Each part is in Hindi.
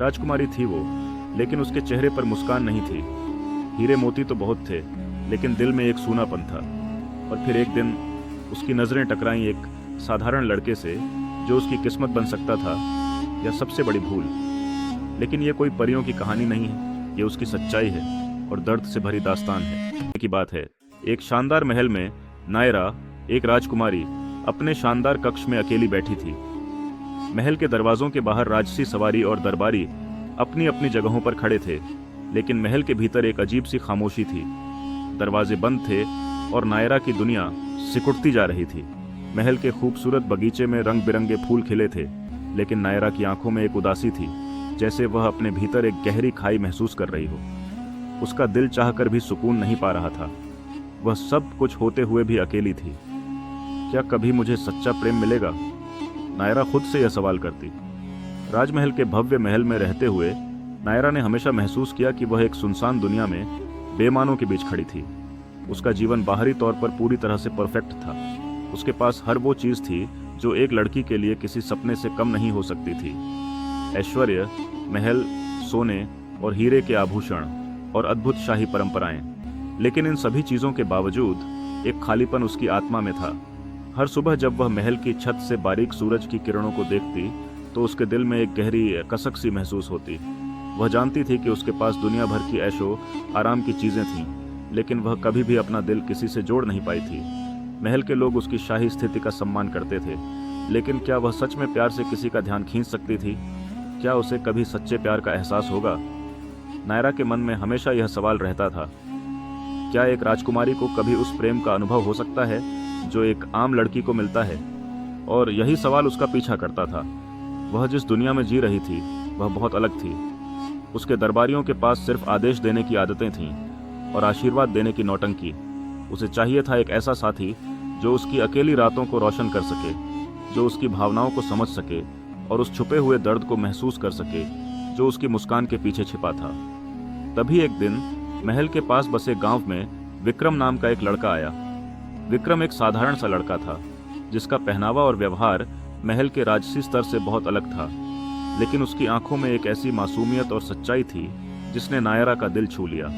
राजकुमारी थी वो, लेकिन उसके चेहरे पर मुस्कान नहीं थी। हीरे मोती तो बहुत थे, लेकिन दिल में एक सूनापन था। और फिर एक दिन उसकी नज़रें टकराईं एक साधारण लड़के से, जो उसकी किस्मत बन सकता था, या सबसे बड़ी भूल। लेकिन ये कोई परियों की कहानी नहीं है, ये उसकी सच्चाई है और दर्द से भरी दास्तान है। की बात है, एक शानदार महल में नायरा, एक राजकुमारी, अपने शानदार कक्ष में अकेली बैठी थी। महल के दरवाजों के बाहर राजसी सवारी और दरबारी अपनी अपनी जगहों पर खड़े थे, लेकिन महल के भीतर एक अजीब सी खामोशी थी। दरवाजे बंद थे और नायरा की दुनिया सिकुड़ती जा रही थी। महल के खूबसूरत बगीचे में रंग बिरंगे फूल खिले थे, लेकिन नायरा की आंखों में एक उदासी थी, जैसे वह अपने भीतर एक गहरी खाई महसूस कर रही हो। उसका दिल चाहकर भी सुकून नहीं पा रहा था। वह सब कुछ होते हुए भी अकेली थी। क्या कभी मुझे सच्चा प्रेम मिलेगा? नायरा खुद से यह सवाल करती। राजमहल के भव्य महल में रहते हुए नायरा ने हमेशा महसूस किया कि वह एक सुनसान दुनिया में बेमानों के बीच खड़ी थी। उसका जीवन बाहरी तौर पर पूरी तरह से परफेक्ट था। उसके पास हर वो चीज थी जो एक लड़की के लिए किसी सपने से कम नहीं हो सकती थी। ऐश्वर्य, महल, सोने और हीरे के आभूषण और अद्भुत शाही परंपराएं। लेकिन इन सभी चीजों के बावजूद एक खालीपन उसकी आत्मा में था। हर सुबह जब वह महल की छत से बारीक सूरज की किरणों को देखती, तो उसके दिल में एक गहरी कसक सी महसूस होती। वह जानती थी कि उसके पास दुनिया भर की ऐशो आराम की चीजें थीं, लेकिन वह कभी भी अपना दिल किसी से जोड़ नहीं पाई थी। महल के लोग उसकी शाही स्थिति का सम्मान करते थे, लेकिन क्या वह सच में प्यार से किसी का ध्यान खींच सकती थी? क्या उसे कभी सच्चे प्यार का एहसास होगा? नायरा के मन में हमेशा यह सवाल रहता था, क्या एक राजकुमारी को कभी उस प्रेम का अनुभव हो सकता है जो एक आम लड़की को मिलता है? और यही सवाल उसका पीछा करता था। वह जिस दुनिया में जी रही थी वह बहुत अलग थी। उसके दरबारियों के पास सिर्फ आदेश देने की आदतें थीं और आशीर्वाद देने की नौटंकी। उसे चाहिए था एक ऐसा साथी जो उसकी अकेली रातों को रोशन कर सके, जो उसकी भावनाओं को समझ सके और उस छुपे हुए दर्द को महसूस कर सके जो उसकी मुस्कान के पीछे छिपा था। तभी एक दिन महल के पास बसे गांव में विक्रम नाम का एक लड़का आया। विक्रम एक साधारण सा लड़का था, जिसका पहनावा और व्यवहार महल के राजसी स्तर से बहुत अलग था, लेकिन उसकी आंखों में एक ऐसी मासूमियत और सच्चाई थी जिसने नायरा का दिल छू लिया।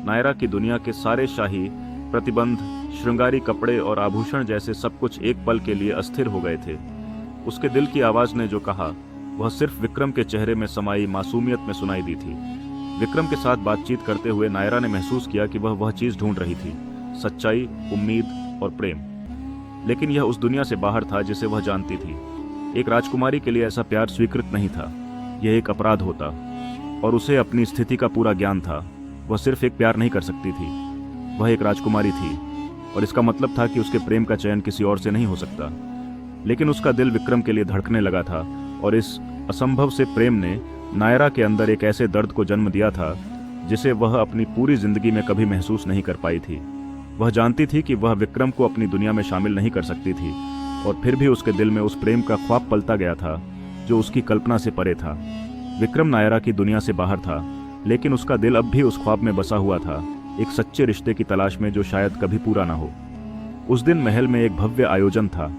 नायरा की दुनिया के सारे शाही प्रतिबंध, श्रृंगारी कपड़े और आभूषण जैसे सब कुछ एक पल के लिए अस्थिर हो गए थे। उसके दिल की आवाज ने जो कहा, वह सिर्फ विक्रम के चेहरे में समाई मासूमियत में सुनाई दी थी। विक्रम के साथ बातचीत करते हुए नायरा ने महसूस किया कि वह चीज ढूंढ रही थी, सच्चाई, उम्मीद और प्रेम। लेकिन यह उस दुनिया से बाहर था जिसे वह जानती थी। एक राजकुमारी के लिए ऐसा प्यार स्वीकृत नहीं था, यह एक अपराध होता, और उसे अपनी स्थिति का पूरा ज्ञान था। वह सिर्फ एक प्यार नहीं कर सकती थी, वह एक राजकुमारी थी, और इसका मतलब था कि उसके प्रेम का चयन किसी और से नहीं हो सकता। लेकिन उसका दिल विक्रम के लिए धड़कने लगा था, और इस असंभव से प्रेम ने नायरा के अंदर एक ऐसे दर्द को जन्म दिया था जिसे वह अपनी पूरी जिंदगी में कभी महसूस नहीं कर पाई थी। वह जानती थी कि वह विक्रम को अपनी दुनिया में शामिल नहीं कर सकती थी, और फिर भी उसके दिल में उस प्रेम का ख्वाब पलता गया था जो उसकी कल्पना से परे था। विक्रम नायरा की दुनिया से बाहर था, लेकिन उसका दिल अब भी उस ख्वाब में बसा हुआ था, एक सच्चे रिश्ते की तलाश में जो शायद कभी पूरा ना हो। उस दिन महल में एक भव्य आयोजन था।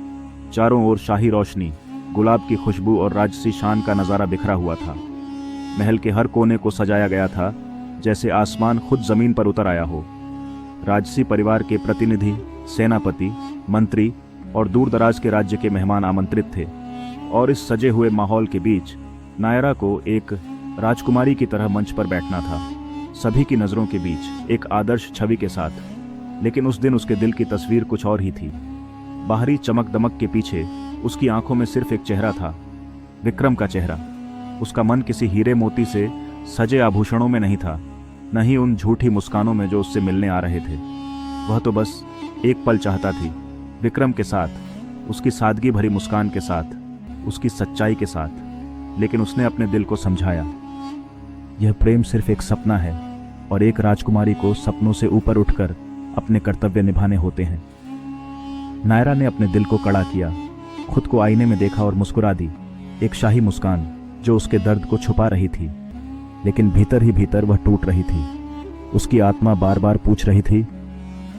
चारों ओर शाही रोशनी, गुलाब की खुशबू और राजसी शान का नजारा बिखरा हुआ था। महल के हर कोने को सजाया गया था जैसे आसमान खुद जमीन पर उतर आया हो। राजसी परिवार के प्रतिनिधि, सेनापति, मंत्री और दूर दराज के राज्य के मेहमान आमंत्रित थे, और इस सजे हुए माहौल के बीच नायरा को एक राजकुमारी की तरह मंच पर बैठना था, सभी की नजरों के बीच एक आदर्श छवि के साथ। लेकिन उस दिन उसके दिल की तस्वीर कुछ और ही थी। बाहरी चमक दमक के पीछे उसकी आंखों में सिर्फ एक चेहरा था, विक्रम का चेहरा। उसका मन किसी हीरे मोती से सजे आभूषणों में नहीं था, न ही उन झूठी मुस्कानों में जो उससे मिलने आ रहे थे। वह तो बस एक पल चाहता थी, विक्रम के साथ, उसकी सादगी भरी मुस्कान के साथ, उसकी सच्चाई के साथ। लेकिन उसने अपने दिल को समझाया, यह प्रेम सिर्फ एक सपना है, और एक राजकुमारी को सपनों से ऊपर उठकर अपने कर्तव्य निभाने होते हैं। नायरा ने अपने दिल को कड़ा किया, खुद को आईने में देखा और मुस्कुरा दी, एक शाही मुस्कान जो उसके दर्द को छुपा रही थी, लेकिन भीतर ही भीतर वह टूट रही थी। उसकी आत्मा बार बार पूछ रही थी,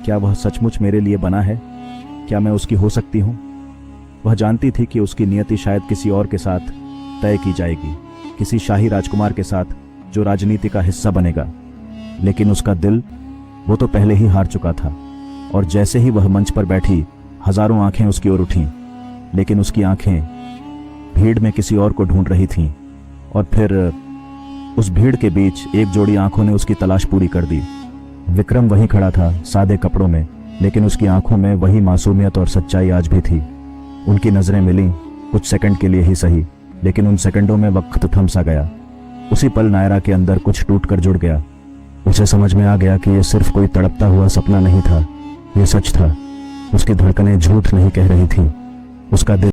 क्या वह सचमुच मेरे लिए बना है? क्या मैं उसकी हो सकती हूँ? वह जानती थी कि उसकी नियति शायद किसी और के साथ तय की जाएगी, किसी शाही राजकुमार के साथ जो राजनीति का हिस्सा बनेगा। लेकिन उसका दिल, वो तो पहले ही हार चुका था। और जैसे ही वह मंच पर बैठी, हजारों आंखें उसकी ओर उठीं, लेकिन उसकी आंखें भीड़ में किसी और को ढूंढ रही थीं। और फिर उस भीड़ के बीच एक जोड़ी आंखों ने उसकी तलाश पूरी कर दी। विक्रम वहीं खड़ा था, सादे कपड़ों में, लेकिन उसकी आंखों में वही मासूमियत और सच्चाई आज भी थी। उनकी नजरें मिलीं, कुछ सेकंड के लिए ही सही, लेकिन उन सेकंडों में वक्त थम सा गया। उसी पल नायरा के अंदर कुछ टूट कर जुड़ गया। उसे समझ में आ गया कि यह सिर्फ कोई तड़पता हुआ सपना नहीं था, यह सच था। उसकी धड़कनें झूठ नहीं कह रही थी, उसका दिल